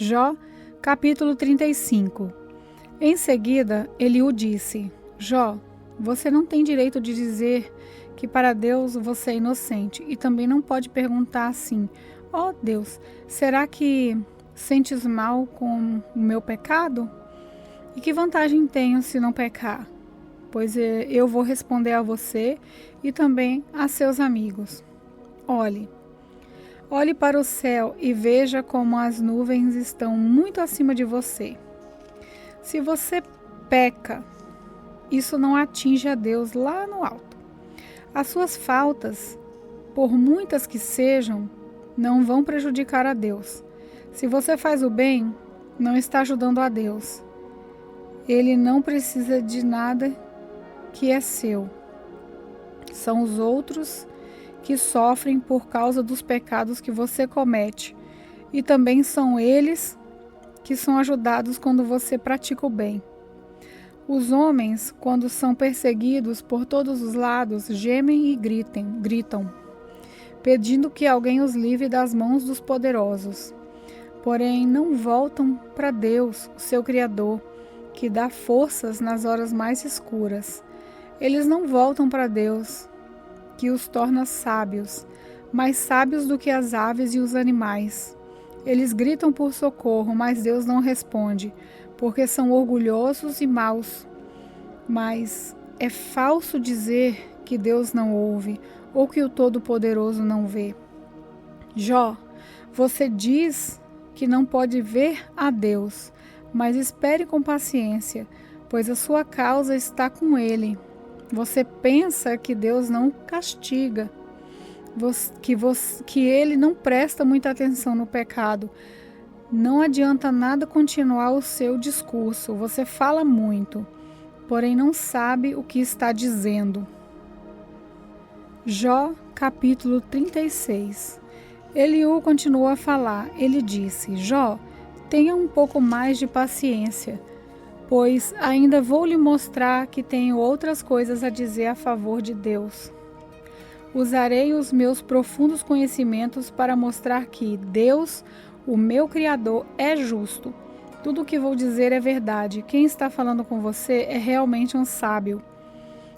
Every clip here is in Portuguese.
Jó, capítulo 35. Em seguida, Eliú disse: Jó, você não tem direito de dizer que para Deus você é inocente, e também não pode perguntar assim: ó Deus, será que sentes mal com o meu pecado? E que vantagem tenho se não pecar? Pois eu vou responder a você e também a seus amigos. Olhe para o céu e veja como as nuvens estão muito acima de você. Se você peca, isso não atinge a Deus lá no alto. As suas faltas, por muitas que sejam, não vão prejudicar a Deus. Se você faz o bem, não está ajudando a Deus. Ele não precisa de nada que é seu. São os outros que sofrem por causa dos pecados que você comete. E também são eles que são ajudados quando você pratica o bem. Os homens, quando são perseguidos por todos os lados, gemem e gritam, pedindo que alguém os livre das mãos dos poderosos. Porém, não voltam para Deus, o seu Criador, que dá forças nas horas mais escuras. Eles não voltam para Deus, que os torna sábios, mais sábios do que as aves e os animais. Eles gritam por socorro, mas Deus não responde, porque são orgulhosos e maus. Mas é falso dizer que Deus não ouve ou que o Todo-Poderoso não vê. Jó, você diz que não pode ver a Deus, mas espere com paciência, pois a sua causa está com Ele. Você pensa que Deus não castiga, que Ele não presta muita atenção no pecado. Não adianta nada continuar o seu discurso. Você fala muito, porém não sabe o que está dizendo. Jó, capítulo 36. Eliú continuou a falar. Ele disse: Jó, tenha um pouco mais de paciência, pois ainda vou lhe mostrar que tenho outras coisas a dizer a favor de Deus. Usarei os meus profundos conhecimentos para mostrar que Deus, o meu Criador, é justo. Tudo o que vou dizer é verdade. Quem está falando com você é realmente um sábio.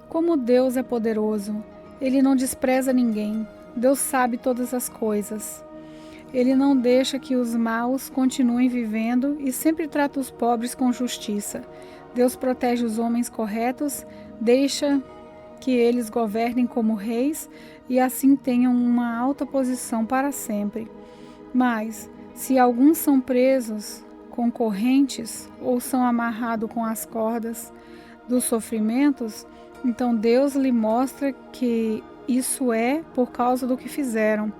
Como Deus é poderoso, Ele não despreza ninguém. Deus sabe todas as coisas. Ele não deixa que os maus continuem vivendo e sempre trata os pobres com justiça. Deus protege os homens corretos, deixa que eles governem como reis e assim tenham uma alta posição para sempre. Mas, se alguns são presos com correntes ou são amarrados com as cordas dos sofrimentos, então Deus lhe mostra que isso é por causa do que fizeram,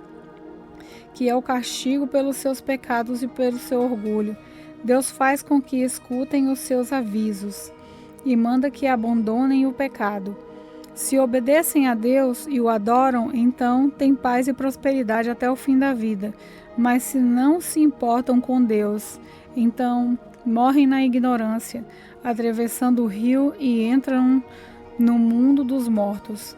que é o castigo pelos seus pecados e pelo seu orgulho. Deus faz com que escutem os seus avisos e manda que abandonem o pecado. Se obedecem a Deus e o adoram, então têm paz e prosperidade até o fim da vida. Mas se não se importam com Deus, então morrem na ignorância, atravessando o rio e entram no mundo dos mortos.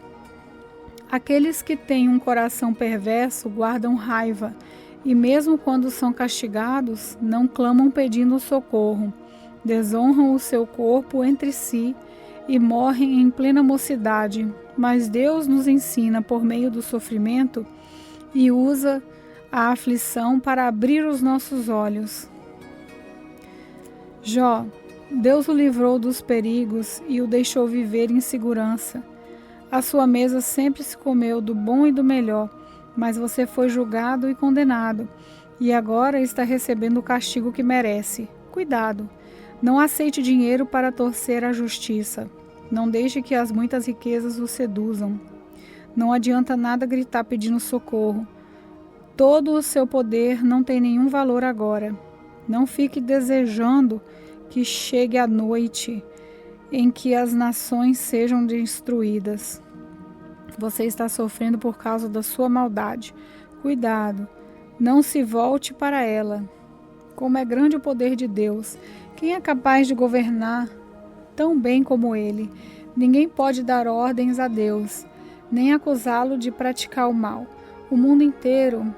Aqueles que têm um coração perverso guardam raiva, e mesmo quando são castigados, não clamam pedindo socorro. Desonram o seu corpo entre si e morrem em plena mocidade. Mas Deus nos ensina por meio do sofrimento e usa a aflição para abrir os nossos olhos. Jó, Deus o livrou dos perigos e o deixou viver em segurança. A sua mesa sempre se comeu do bom e do melhor, mas você foi julgado e condenado, e agora está recebendo o castigo que merece. Cuidado! Não aceite dinheiro para torcer a justiça. Não deixe que as muitas riquezas o seduzam. Não adianta nada gritar pedindo socorro. Todo o seu poder não tem nenhum valor agora. Não fique desejando que chegue a noite em que as nações sejam destruídas. Você está sofrendo por causa da sua maldade. Cuidado, não se volte para ela. Como é grande o poder de Deus! Quem é capaz de governar tão bem como Ele? Ninguém pode dar ordens a Deus, nem acusá-lo de praticar o mal. O mundo inteiro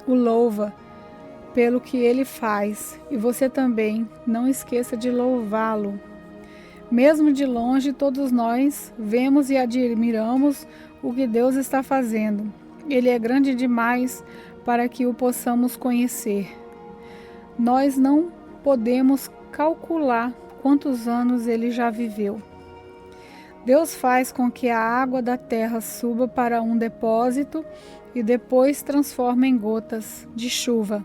o louva pelo que Ele faz, e você também não esqueça de louvá-lo. Mesmo de longe, todos nós vemos e admiramos o que Deus está fazendo. Ele é grande demais para que o possamos conhecer. Nós não podemos calcular quantos anos ele já viveu. Deus faz com que a água da terra suba para um depósito e depois transforma em gotas de chuva.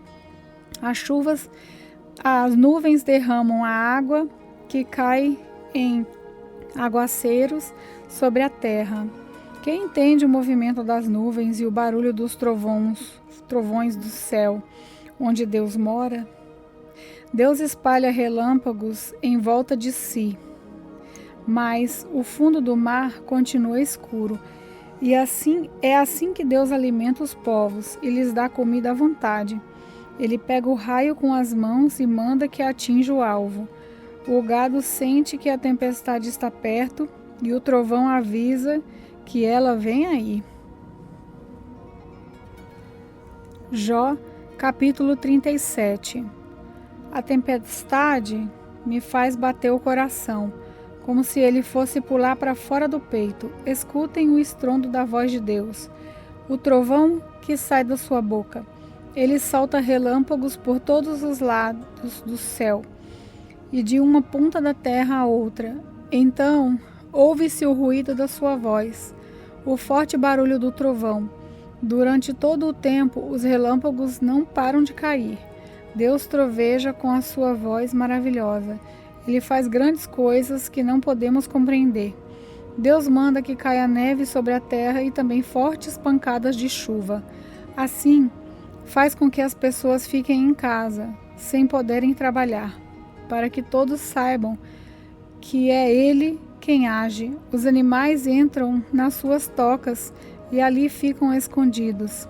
As nuvens derramam a água que cai em aguaceiros sobre a terra. Quem entende o movimento das nuvens e o barulho dos trovões do céu, onde Deus mora? Deus espalha relâmpagos em volta de si, mas o fundo do mar continua escuro. E assim que Deus alimenta os povos e lhes dá comida à vontade. Ele pega o raio com as mãos e manda que atinja o alvo. O gado sente que a tempestade está perto e o trovão avisa que ela vem aí. Jó, capítulo 37. A tempestade me faz bater o coração, como se ele fosse pular para fora do peito. Escutem o estrondo da voz de Deus, o trovão que sai da sua boca. Ele solta relâmpagos por todos os lados do céu e de uma ponta da terra à outra. Então ouve-se o ruído da sua voz, o forte barulho do trovão. Durante todo o tempo, os relâmpagos não param de cair. Deus troveja com a sua voz maravilhosa. Ele faz grandes coisas que não podemos compreender. Deus manda que caia neve sobre a terra e também fortes pancadas de chuva. Assim, faz com que as pessoas fiquem em casa, sem poderem trabalhar, para que todos saibam que é Ele quem age. Os animais entram nas suas tocas e ali ficam escondidos.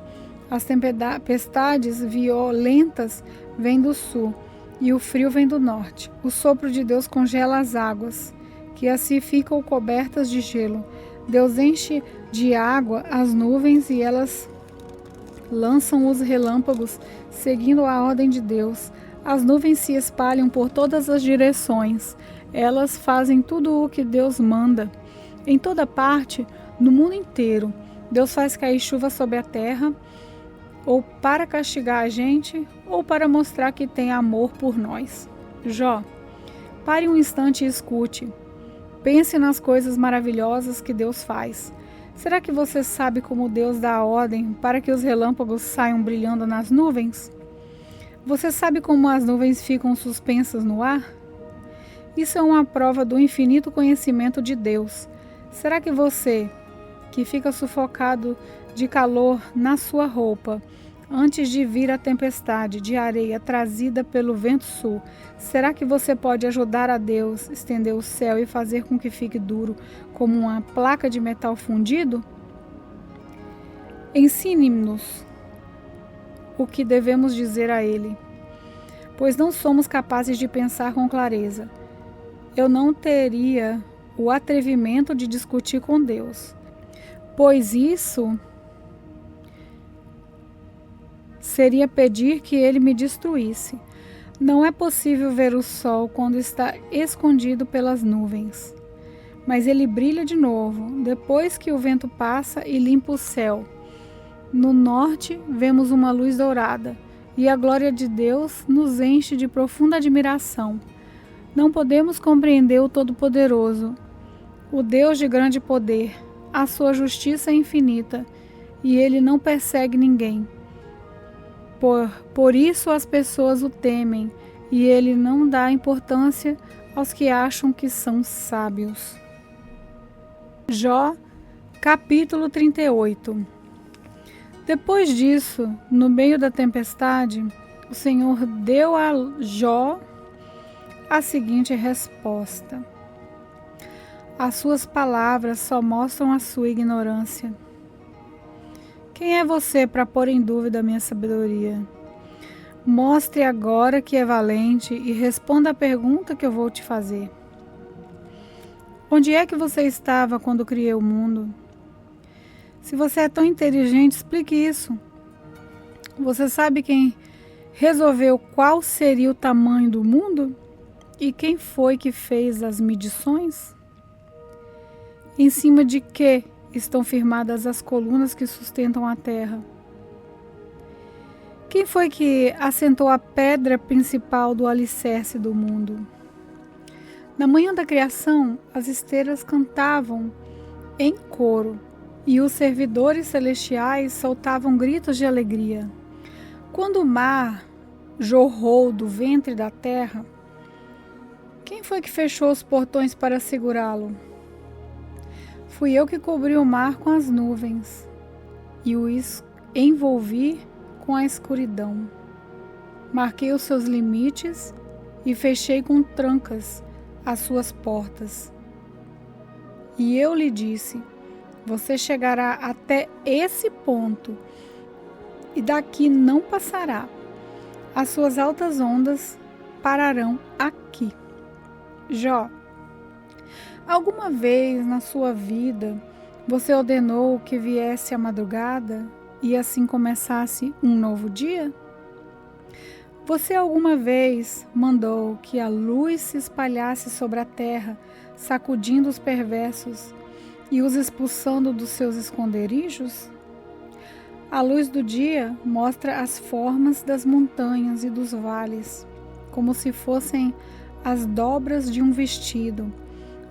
As tempestades violentas vêm do sul e o frio vem do norte. O sopro de Deus congela as águas, que assim ficam cobertas de gelo. Deus enche de água as nuvens e elas lançam os relâmpagos, seguindo a ordem de Deus. As nuvens se espalham por todas as direções. Elas fazem tudo o que Deus manda. Em toda parte, no mundo inteiro, Deus faz cair chuva sobre a terra, ou para castigar a gente, ou para mostrar que tem amor por nós. Jó, pare um instante e escute. Pense nas coisas maravilhosas que Deus faz. Será que você sabe como Deus dá a ordem para que os relâmpagos saiam brilhando nas nuvens? Você sabe como as nuvens ficam suspensas no ar? Isso é uma prova do infinito conhecimento de Deus. Será que você, que fica sufocado de calor na sua roupa, antes de vir a tempestade de areia trazida pelo vento sul, será que você pode ajudar a Deus estender o céu e fazer com que fique duro como uma placa de metal fundido? Ensine-nos o que devemos dizer a Ele, pois não somos capazes de pensar com clareza. Eu não teria o atrevimento de discutir com Deus, pois isso seria pedir que Ele me destruísse. Não é possível ver o sol quando está escondido pelas nuvens, mas ele brilha de novo depois que o vento passa e limpa o céu. No norte vemos uma luz dourada e a glória de Deus nos enche de profunda admiração. Não podemos compreender o Todo-Poderoso, o Deus de grande poder. A sua justiça é infinita e ele não persegue ninguém. Por isso as pessoas o temem e ele não dá importância aos que acham que são sábios. Jó, capítulo 38. Depois disso, no meio da tempestade, o Senhor deu a Jó a seguinte resposta: as suas palavras só mostram a sua ignorância. Quem é você para pôr em dúvida a minha sabedoria? Mostre agora que é valente e responda a pergunta que eu vou te fazer. Onde é que você estava quando criei o mundo? Se você é tão inteligente, explique isso. Você sabe quem resolveu qual seria o tamanho do mundo? E quem foi que fez as medições? Em cima de que estão firmadas as colunas que sustentam a terra? Quem foi que assentou a pedra principal do alicerce do mundo? Na manhã da criação, as estrelas cantavam em coro e os servidores celestiais soltavam gritos de alegria. Quando o mar jorrou do ventre da terra, quem foi que fechou os portões para segurá-lo? Fui eu que cobri o mar com as nuvens e o envolvi com a escuridão. Marquei os seus limites e fechei com trancas as suas portas. E eu lhe disse: você chegará até esse ponto e daqui não passará. As suas altas ondas pararão aqui. Jó, alguma vez na sua vida você ordenou que viesse a madrugada e assim começasse um novo dia? Você alguma vez mandou que a luz se espalhasse sobre a terra, sacudindo os perversos e os expulsando dos seus esconderijos? A luz do dia mostra as formas das montanhas e dos vales, como se fossem as dobras de um vestido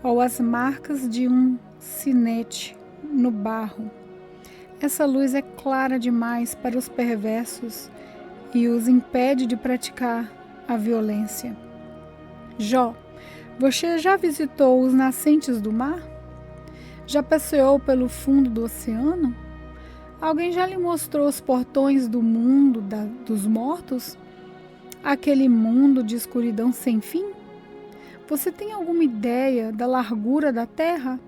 ou as marcas de um sinete no barro. Essa luz é clara demais para os perversos e os impede de praticar a violência. Jó, você já visitou os nascentes do mar? Já passeou pelo fundo do oceano? Alguém já lhe mostrou os portões do mundo dos mortos? Aquele mundo de escuridão sem fim? Você tem alguma ideia da largura da terra?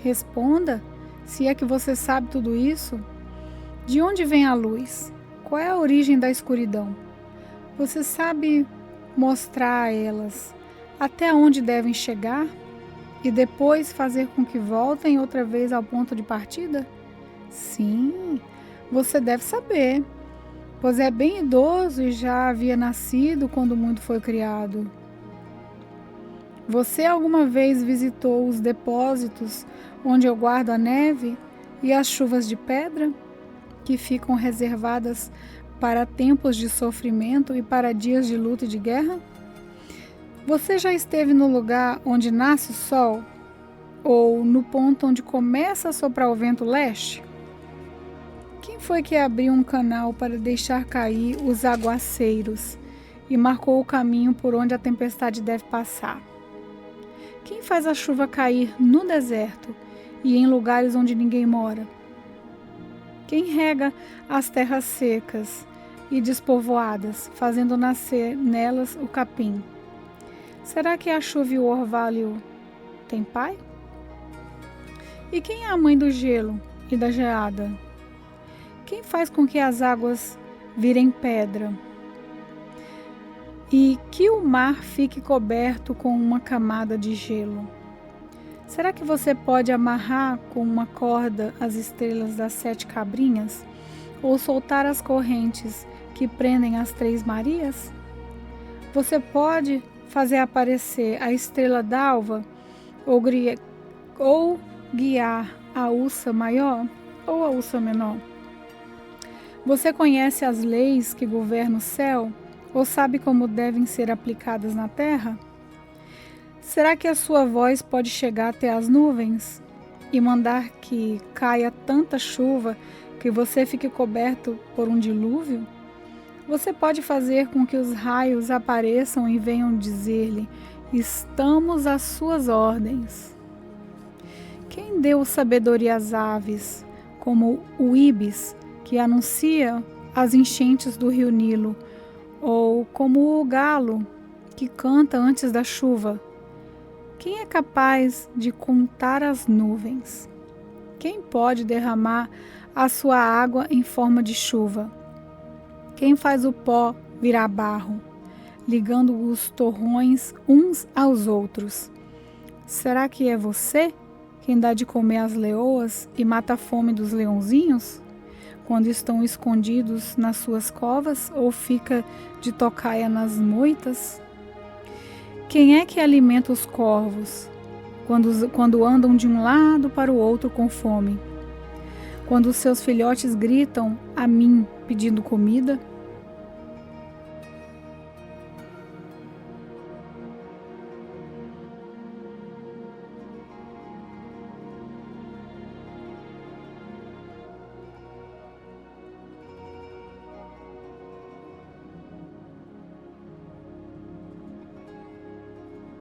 Responda, se é que você sabe tudo isso. De onde vem a luz? Qual é a origem da escuridão? Você sabe mostrar a elas até onde devem chegar e depois fazer com que voltem outra vez ao ponto de partida? Sim, você deve saber, pois é bem idoso e já havia nascido quando o mundo foi criado. Você alguma vez visitou os depósitos onde eu guardo a neve e as chuvas de pedra, que ficam reservadas para tempos de sofrimento e para dias de luta e de guerra? Você já esteve no lugar onde nasce o sol? Ou no ponto onde começa a soprar o vento leste? Quem foi que abriu um canal para deixar cair os aguaceiros e marcou o caminho por onde a tempestade deve passar? Quem faz a chuva cair no deserto e em lugares onde ninguém mora? Quem rega as terras secas e despovoadas, fazendo nascer nelas o capim? Será que a chuva e o orvalho têm pai? E quem é a mãe do gelo e da geada? Quem faz com que as águas virem pedra e que o mar fique coberto com uma camada de gelo? Será que você pode amarrar com uma corda as estrelas das 7 cabrinhas ou soltar as correntes que prendem as 3 Marias? Você pode fazer aparecer a estrela d'alva ou guiar a ursa maior ou a ursa menor? Você conhece as leis que governam o céu ou sabe como devem ser aplicadas na terra? Será que a sua voz pode chegar até as nuvens e mandar que caia tanta chuva que você fique coberto por um dilúvio? Você pode fazer com que os raios apareçam e venham dizer-lhe: estamos às suas ordens. Quem deu sabedoria às aves, como o íbis, que anuncia as enchentes do rio Nilo, ou como o galo, que canta antes da chuva? Quem é capaz de contar as nuvens? Quem pode derramar a sua água em forma de chuva? Quem faz o pó virar barro, ligando os torrões uns aos outros? Será que é você quem dá de comer às leoas e mata a fome dos leãozinhos? quando estão escondidos nas suas covas ou fica de tocaia nas moitas? Quem é que alimenta os corvos quando andam de um lado para o outro com fome? Quando os seus filhotes gritam a mim pedindo comida?